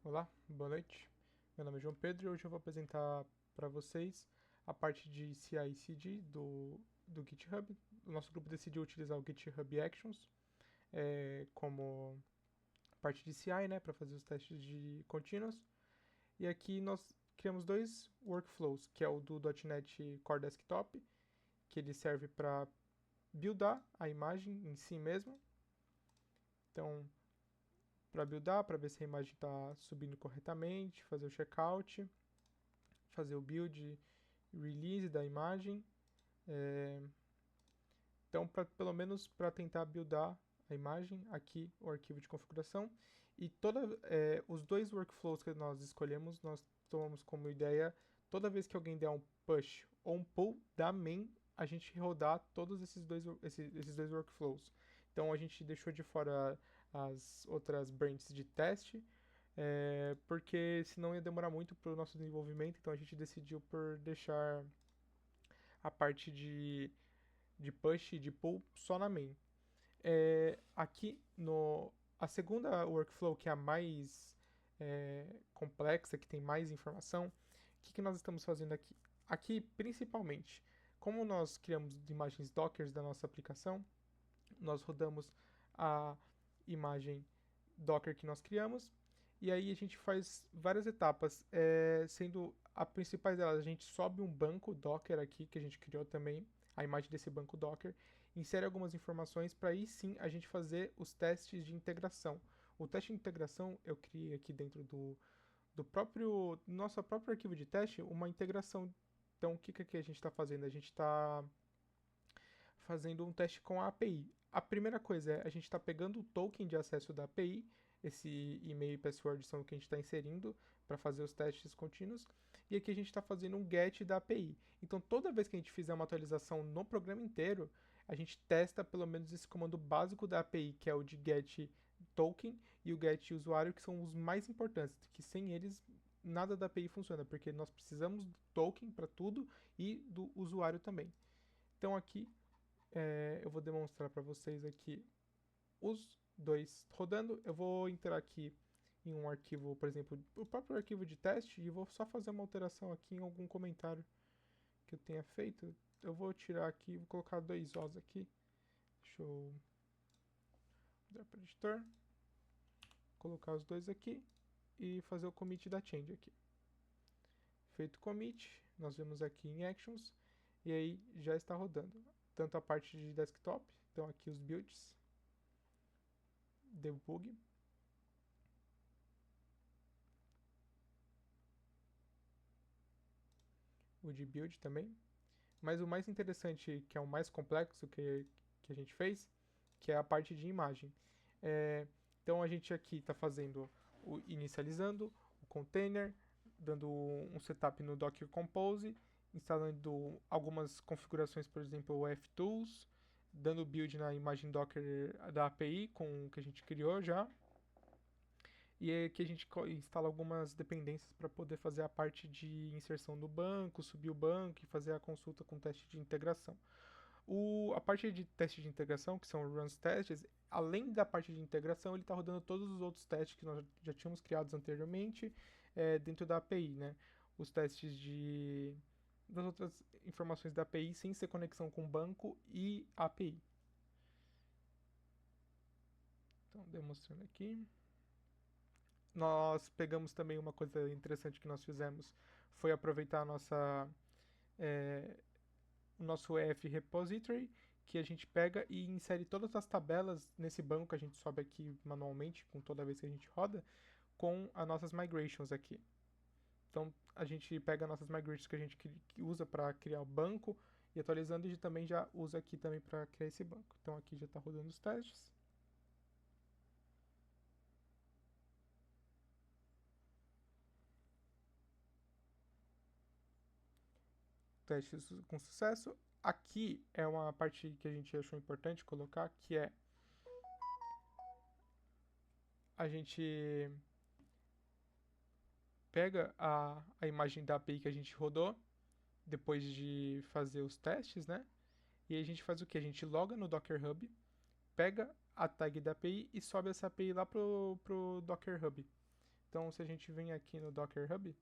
Olá, boa noite. Meu nome é João Pedro e hoje eu vou apresentar para vocês a parte de CI/CD do GitHub. O nosso grupo decidiu utilizar o GitHub Actions como parte de CI, né, para fazer os testes de contínuos. E aqui nós criamos dois workflows, que é o do .NET Core Desktop, que ele serve para buildar a imagem em si mesmo. Então, para buildar, para ver se a imagem está subindo corretamente, fazer o checkout, fazer o build release da imagem. É, então, pelo menos para tentar buildar a imagem, aqui o arquivo de configuração. E os dois workflows que nós escolhemos, nós tomamos como ideia, toda vez que alguém der um push ou um pull da main, a gente rodar todos esses dois workflows. Então a gente deixou de fora as outras branches de teste, porque senão ia demorar muito para o nosso desenvolvimento, então a gente decidiu por deixar a parte de push e de pull só na main. Aqui no a segunda workflow, que é a mais complexa, que tem mais informação, o que nós estamos fazendo aqui? Aqui, principalmente, como nós criamos imagens Dockers da nossa aplicação, nós rodamos a imagem Docker que nós criamos, e aí a gente faz várias etapas, sendo a principais delas, a gente sobe um banco Docker aqui, que a gente criou também, a imagem desse banco Docker, insere algumas informações para aí sim a gente fazer os testes de integração. O teste de integração eu criei aqui dentro do nosso próprio arquivo de teste uma integração. Então o que a gente está fazendo? A gente está fazendo um teste com a API. A primeira coisa é a gente está pegando o token de acesso da API, esse e-mail e password são o que a gente está inserindo para fazer os testes contínuos, e aqui a gente está fazendo um get da API. Então toda vez que a gente fizer uma atualização no programa inteiro, a gente testa pelo menos esse comando básico da API, que é o de get token e o get usuário, que são os mais importantes, que sem eles nada da API funciona, porque nós precisamos do token para tudo e do usuário também. Então aqui eu vou demonstrar para vocês aqui os dois rodando. Eu vou entrar aqui em um arquivo, por exemplo, o próprio arquivo de teste, e vou só fazer uma alteração aqui em algum comentário que eu tenha feito. Eu vou tirar aqui, vou colocar dois Os aqui. Deixa eu mudar para o editor, colocar os dois aqui e fazer o commit da change aqui. Feito o commit, nós vemos aqui em Actions, e aí já está rodando. Tanto a parte de desktop, então aqui os builds, debug, o de build também. Mas o mais interessante, que é o mais complexo que a gente fez, que é a parte de imagem. Então a gente aqui está fazendo inicializando o container, dando um setup no Docker Compose, instalando algumas configurações, por exemplo, o FTools, dando build na imagem Docker da API com o que a gente criou já. E é que a gente instala algumas dependências para poder fazer a parte de inserção no banco, subir o banco e fazer a consulta com teste de integração. A parte de teste de integração, que são runs testes, além da parte de integração, ele está rodando todos os outros testes que nós já tínhamos criados anteriormente dentro da API, né? Os testes das outras informações da API sem ser conexão com o banco e API. Então, demonstrando aqui. Nós pegamos também uma coisa interessante que nós fizemos, foi aproveitar o nosso EF repository, que a gente pega e insere todas as tabelas nesse banco que a gente sobe aqui manualmente, com toda vez que a gente roda, com as nossas migrations aqui. Então a gente pega nossas migrations que a gente usa para criar o banco e atualizando, e também já usa aqui também para criar esse banco. Então aqui já está rodando os testes. Testes com sucesso. Aqui é uma parte que a gente achou importante colocar, que é a gente pega a imagem da API que a gente rodou, depois de fazer os testes, né? E aí a gente faz o que? A gente loga no Docker Hub, pega a tag da API e sobe essa API lá pro Docker Hub. Então, se a gente vem aqui no Docker Hub,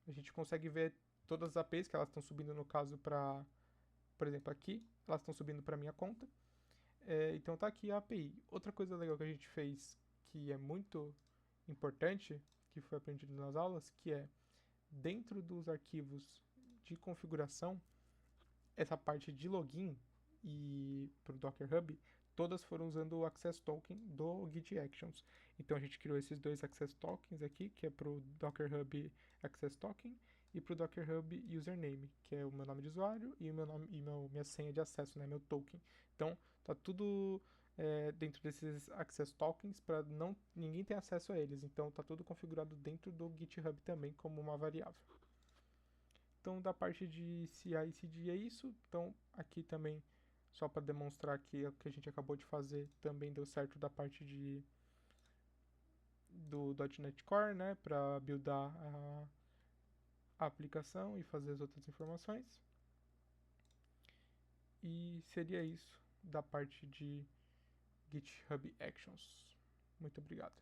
a gente consegue ver todas as APIs que elas estão subindo, no caso, para, por exemplo, aqui, elas estão subindo para minha conta. Então tá aqui a API. Outra coisa legal que a gente fez, que é muito importante, que foi aprendido nas aulas, que é dentro dos arquivos de configuração, essa parte de login e pro Docker Hub, todas foram usando o Access Token do Git Actions. Então a gente criou esses dois Access Tokens aqui, que é pro Docker Hub Access Token e pro Docker Hub Username, que é o meu nome de usuário e o meu nome e minha senha de acesso, né, meu token. Então tá tudo dentro desses Access Tokens para não ninguém ter acesso a eles. Então tá tudo configurado dentro do GitHub também como uma variável. Então, da parte de CI e CD é isso. Então, aqui também, só para demonstrar que o que a gente acabou de fazer também deu certo da parte do .NET Core, né, para buildar a aplicação e fazer as outras informações. E seria isso da parte de GitHub Actions. Muito obrigado.